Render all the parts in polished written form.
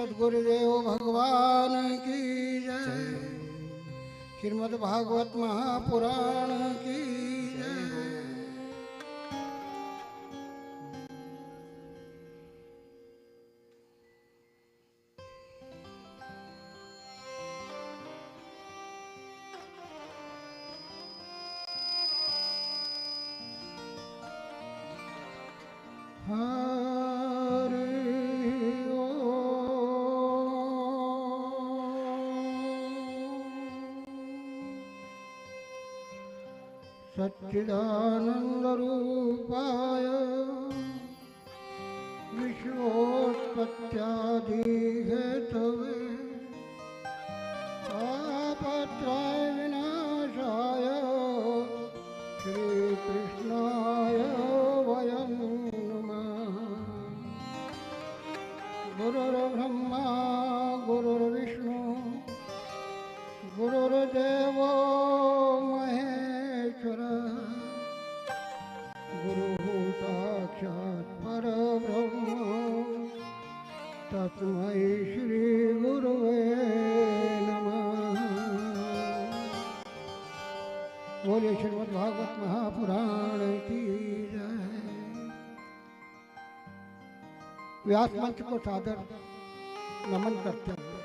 सद्गुरुदेव भगवान की जय। श्रीमद् भागवत महापुराण की जय। हरि सच्चिदानन्दरूपाय विश्वोत्पत्त्यादिहेतवे तापत्रयविनाशाय श्रीकृष्णाय वयं नमः। गुरुर्ब्रह्मा गुरुर्विष्णु गुरुर्देवो महेश्वरः गुरुः साक्षात् परब्रह्म तस्मै श्री गुरुवे नमः। बोलिए श्रीमद् भागवत महापुराण की जय। व्यास मंच को सादर नमन करते हुए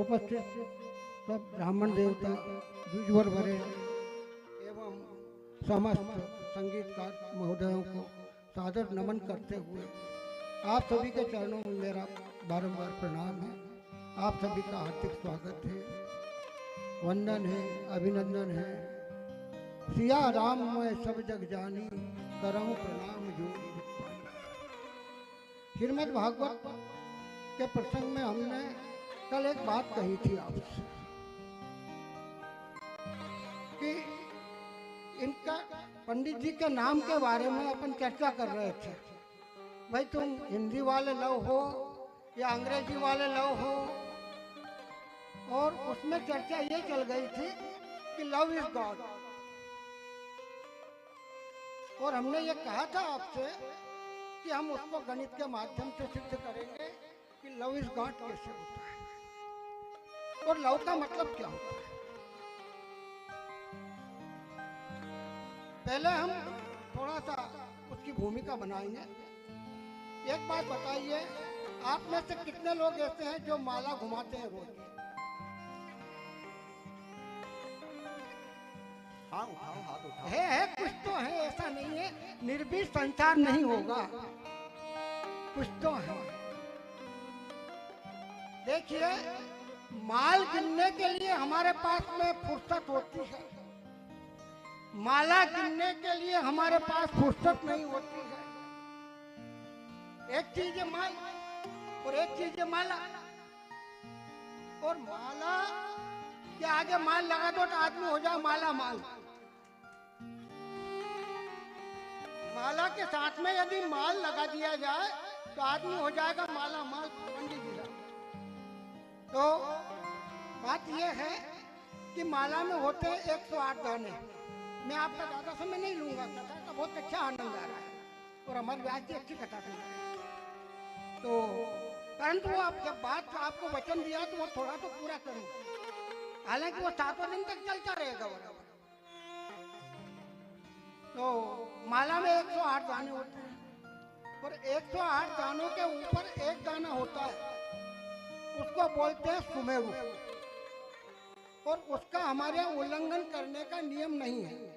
उपस्थित सब ब्राह्मण देवता द्विजवर वरे एवं समस्त संगीतकार महोदयों को सादर नमन करते हुए आप सभी के चरणों में मेरा बारंबार प्रणाम है। आप सभी का हार्दिक स्वागत है, वंदन है, अभिनंदन है। सिया राम मैं सब जग जानी करऊं प्रणाम जोड़ी। श्रीमद् भागवत के प्रसंग में हमने कल एक बात कही थी आपसे कि इनका पंडित जी के नाम के बारे में अपन चर्चा कर रहे थे। भाई तुम हिंदी वाले लव हो या अंग्रेजी वाले लव हो, और उसमें चर्चा ये चल गई थी कि लव इज गॉड। और हमने ये कहा था आपसे कि हम उसको गणित के माध्यम से सिद्ध करेंगे कि लव इज गॉड कैसे होता है और लव का मतलब क्या होता है। पहले हम थोड़ा सा उसकी भूमिका बनाएंगे। एक बात बताइए, आप में से कितने लोग ऐसे हैं जो माला घुमाते हैं रोज? हाँ उठाओ, हाथ उठाओ। है कुछ तो है, ऐसा नहीं है निर्भीक संसार नहीं होगा, कुछ तो है। देखिए, माल गिनने के लिए हमारे पास में फुर्सत होती है, माला गिनने के लिए हमारे पास फुर्सत नहीं होती है। एक चीज है माल और एक चीज है माला। और माला के आगे माल लगा दो तो आदमी हो जाए माला माल। माला के साथ में यदि माल लगा दिया जाए तो आदमी हो जाएगा माला माल, पंडित जी। तो बात यह है कि माला में होते हैं 108 दाने। मैं आपका ज्यादा समय नहीं लूंगा, कथा का बहुत अच्छा आनंद आ रहा है और हमारे व्यास जी अच्छी कथा सुन रहे हैं। तो परंतु वो आप जब बात आपको वचन दिया तो वो थोड़ा तो पूरा करूं। हालांकि वो 7 दिन तक चलता रहेगा बराबर। तो माला में 108 दाने होते हैं और 108 दानों के ऊपर एक दाना होता है, उसको बोलते हैं सुमेरु। और उसका हमारे यहाँ उल्लंघन करने का नियम नहीं है।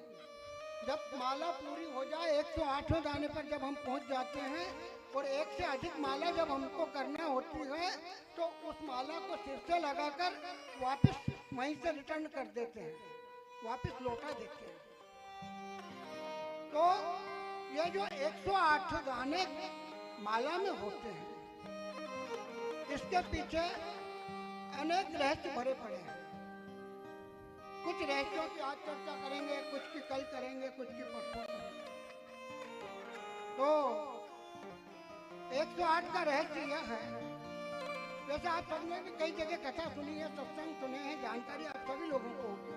जब माला पूरी हो जाए 108वें दाने पर जब हम पहुंच जाते हैं और एक से अधिक माला जब हमको करना होती है तो उस माला को सिर से लगाकर वापस वहीं से रिटर्न कर देते हैं, वापस लौटा देते हैं। तो ये जो 108 दाने माला में होते हैं, इसके पीछे अनेक रहस्य भरे पड़े हैं। कुछ रहस्यों की आज चर्चा करेंगे, कुछ की कल करेंगे, कुछ की परसों करेंगे। तो 108 का रहस्य यह है, जैसे आप सबने भी कई जगह कथा सुनी है, सत्संग सुने हैं, जानकारी आप सभी लोगों को होगी।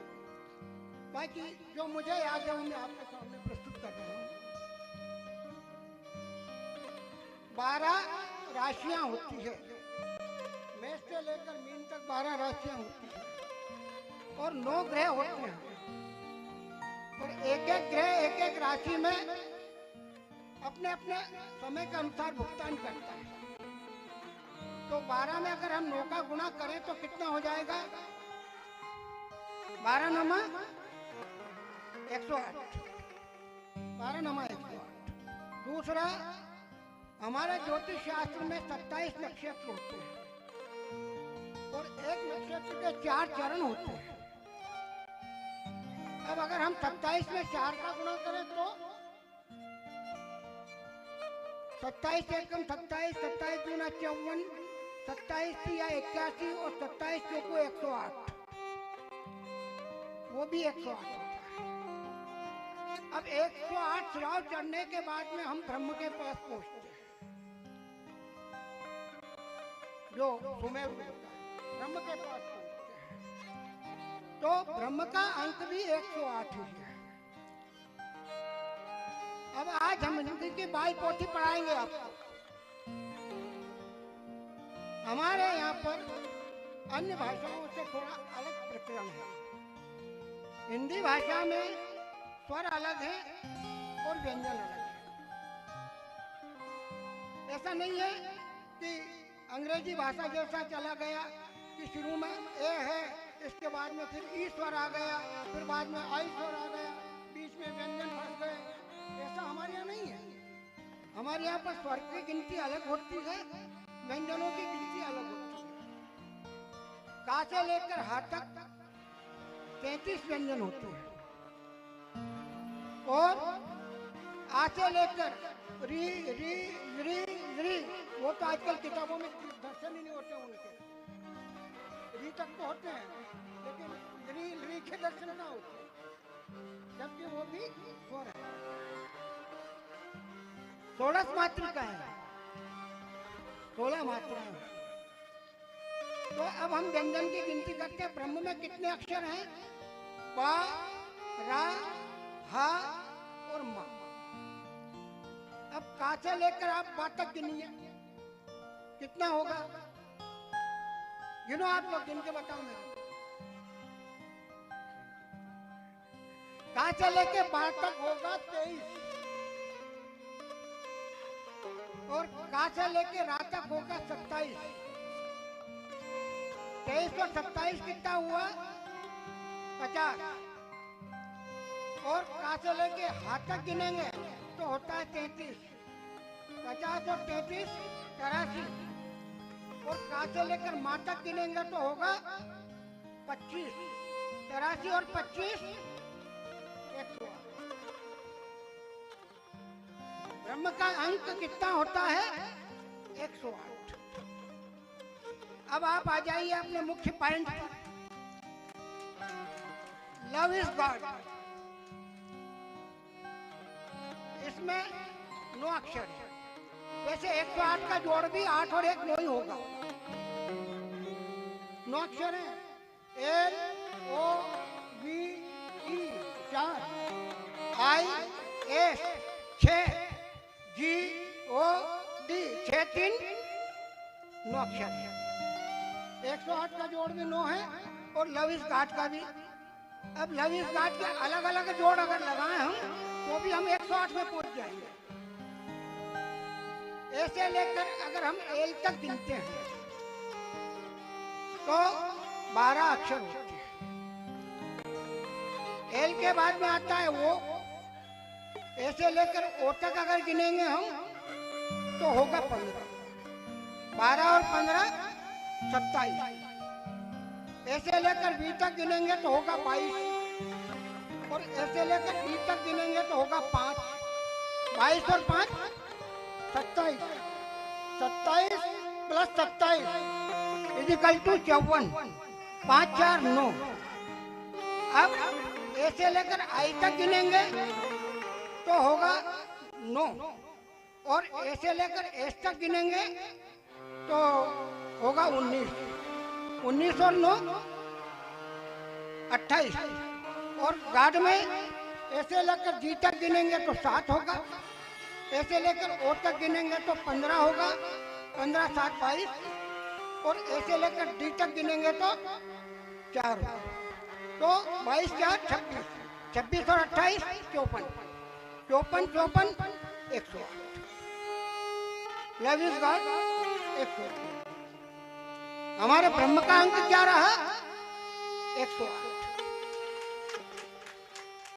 बाकी जो मुझे याद है मैं आपके सामने प्रस्तुत कर रहा हूँ। 12 राशियां होती है लेकर मीन तक 12 राशियां होती हैं और 9 ग्रह होते हैं और एक एक ग्रह एक एक राशि में अपने अपने समय के अनुसार भुगतान करता है। तो 12 में अगर हम 9 का गुणा करें तो कितना हो जाएगा? 12 नमा 108, 12 नमा 108। दूसरा, हमारे ज्योतिष शास्त्र में 27 नक्षत्र होते हैं और एक नक्षत्र के 4 चरण होते हैं। अब अगर हम 27 में 4 का गुणा करें तो 27 एकम 27, 27 दूना 54, 27 या 81 और 27 को 108, वो भी 108 होता है। अब 108 श्राव चढ़ने के बाद में हम ब्रह्म के पास पहुंचते हैं, जो सुमेरु होता है, ब्रह्म के पास पहुंचते हैं। तो ब्रह्म का अंक भी 108 ही है। अब आज हम हिंदी की 22 पोथी पढ़ाएंगे आपको। हमारे यहाँ पर अन्य भाषाओं से थोड़ा अलग प्रकरण है। हिंदी भाषा में स्वर अलग है और व्यंजन अलग है। ऐसा नहीं है कि अंग्रेजी भाषा जैसा चला गया कि शुरू में ए है, इसके बाद में फिर ई स्वर आ गया, फिर बाद में आई स्वर आ गया, बीच में व्यंजन फंस गए। ऐसा हमारे यहाँ नहीं है। हमारे यहाँ पर स्वर की गिनती अलग होती है, व्यंजनों की गिनती अलग होती है। का से लेकर हा तक 33 व्यंजन होते हैं और आ से लेकर री री री री, वो तो आजकल किताबों में दर्शन ही नहीं होते उनके। री तक तो होते हैं लेकिन री री के दर्शन ना होते, जबकि वो भी स्वर है। 16 मात्रिका है, 16 मात्राएं। तो अब हम व्यंजन की गिनती करते हैं। ब्रह्म में कितने अक्षर हैं? पा, रा, हा और मा। अब का से लेकर आप बा तक गिनिए, कितना होगा? गिनो आप लोग, गिन के बताओ मेरे। का से लेके बा तक होगा 23 और का से लेके रा तक होगा 27। 23 और 27 कितना हुआ? 50। और का से लेके हा तक गिनेंगे तो होता है 33। 50 और 33 83। और का से लेकर मा तक गिनेंगे तो होगा 25। 83 और 25 108। ब्रह्म का अंक कितना होता है? 108। अब आप आ जाइए अपने मुख्य पॉइंट पर। Love is God. इसमें 9 अक्षर है। वैसे 108 का जोड़ भी 8 और 1 9 ही होगा। 9 अक्षर है। L O V E 4, I S 6, G O D 6 3 9 अक्षर है। 108 का जोड़ भी 9 है और लव इज गॉड का भी। अब लव इज गॉड के अलग अलग जोड़ अगर लगाए हम तो भी हम 108 में पहुंच जाएंगे। ऐसे लेकर अगर हम एल तक गिनते हैं तो 12 अक्षर होते हैं। एल के बाद में आता है वो। ऐसे लेकर ओ तक अगर गिनेंगे हम तो होगा 15। 12 और 15 27। ऐसे लेकर बी तक गिनेंगे तो होगा 22 और ऐसे लेकर बी तक गिनेंगे तो होगा 5। 22 और 5 27। 27 प्लस 27 इजिकल टू 54। 5 4 9। अब ऐसे लेकर आई तक गिनेंगे तो होगा 9 और ऐसे लेकर एस तक गिनेंगे तो होगा 19। 19 और 9 28। और गार्ड में ऐसे लेकर जी तक गिनेंगे तो 7 होगा। ऐसे लेकर ओ तक गिनेंगे तो 15 होगा। 15 7 22 और ऐसे लेकर डी तक गिनेंगे तो 4 तो 22 4 26 26 और 28 54 54 54 108 लव इज गॉड 108 हमारे ब्रह्म का अंक क्या रहा 108